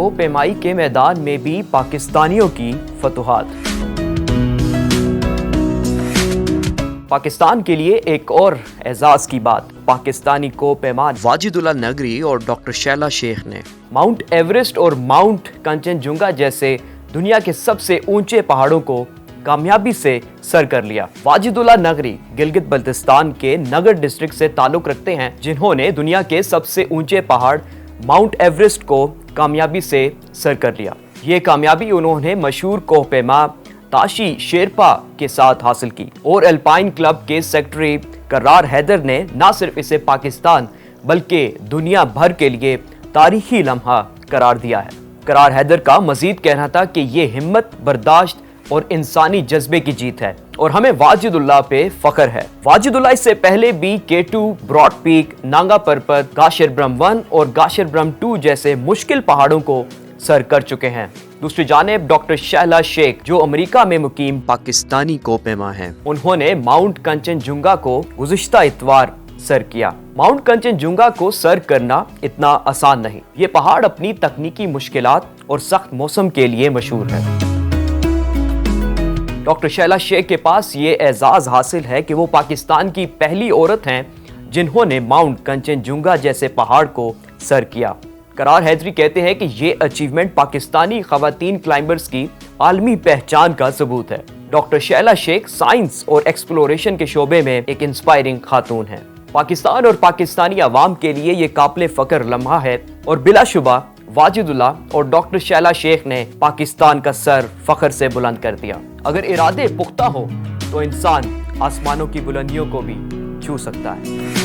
کو پیمائی کے میدان میں بھی پاکستانیوں کی فتوحات۔ پاکستان کے لیے ایک اور اعزاز کی بات، پاکستانی کو پیمان واجد اللہ نگری اور ڈاکٹر شیلا شیخ نے ماؤنٹ ایورسٹ اور ماؤنٹ کنچن جنگا جیسے دنیا کے سب سے اونچے پہاڑوں کو کامیابی سے سر کر لیا۔ واجد اللہ نگری گلگت بلتستان کے نگر ڈسٹرکٹ سے تعلق رکھتے ہیں، جنہوں نے دنیا کے سب سے اونچے پہاڑ ماؤنٹ ایورسٹ کو کامیابی سے سر کر لیا۔ یہ کامیابی انہوں نے مشہور کوہ پیما تاشی شیرپا کے ساتھ حاصل کی، اور الپائن کلب کے سیکرٹری کرار حیدر نے نہ صرف اسے پاکستان بلکہ دنیا بھر کے لیے تاریخی لمحہ قرار دیا ہے۔ کرار حیدر کا مزید کہنا تھا کہ یہ ہمت، برداشت اور انسانی جذبے کی جیت ہے، اور ہمیں واجد اللہ پہ فخر ہے۔ واجد اللہ اس سے پہلے بھی K2، براڈ پیک، نانگا پربت، گاشر برہم 1 اور گاشر برہم 2 جیسے مشکل پہاڑوں کو سر کر چکے ہیں۔ دوسری جانب ڈاکٹر شیلا شیخ جو امریکہ میں مقیم پاکستانی کو پیما ہیں، انہوں نے ماؤنٹ کنچن جنگا کو گزشتہ اتوار سر کیا۔ ماؤنٹ کنچن جنگا کو سر کرنا اتنا آسان نہیں۔ یہ پہاڑ اپنی تکنیکی مشکلات اور سخت موسم کے لیے مشہور ہے۔ ڈاکٹر شیلا شیخ کے پاس یہ اعزاز حاصل ہے کہ وہ پاکستان کی پہلی عورت ہیں جنہوں نے ماؤنٹ کنچن جنگا جیسے پہاڑ کو سر کیا۔ کرار حیدری کہتے ہیں کہ یہ اچیومنٹ پاکستانی خواتین کلائمبرز کی عالمی پہچان کا ثبوت ہے۔ ڈاکٹر شیلا شیخ سائنس اور ایکسپلوریشن کے شعبے میں ایک انسپائرنگ خاتون ہیں۔ پاکستان اور پاکستانی عوام کے لیے یہ قابل فخر لمحہ ہے، اور بلا شبہ واجد اللہ اور ڈاکٹر شیلا شیخ نے پاکستان کا سر فخر سے بلند کر دیا۔ اگر ارادے پختہ ہو تو انسان آسمانوں کی بلندیوں کو بھی چھو سکتا ہے۔